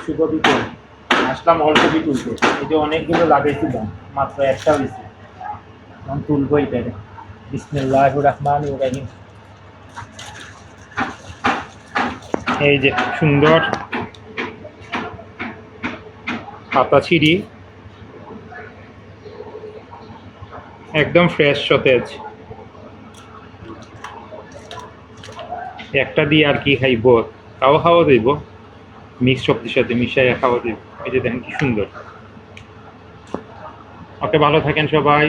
শুভ বিকেল। আসলাম অলকপি তুলতে। এই যে অনেকগুলো লাগাইছিলাম, মাত্র একটা হয়েছে। এখন তুলবো এটাকে। বিসমিল্লাহির রহমানির রহিম। এই যে সুন্দর পাতা ছিঁড়ি, একদম ফ্রেশ সতেজ। একটা দিয়ে আর কি খাইব, তাও খাওয়া যাইব, মিক্স সবজির সাথে মিশাইয়া খাওয়া যাইব। এই যে দেখেন কি সুন্দর। ওকে, ভালো থাকেন সবাই।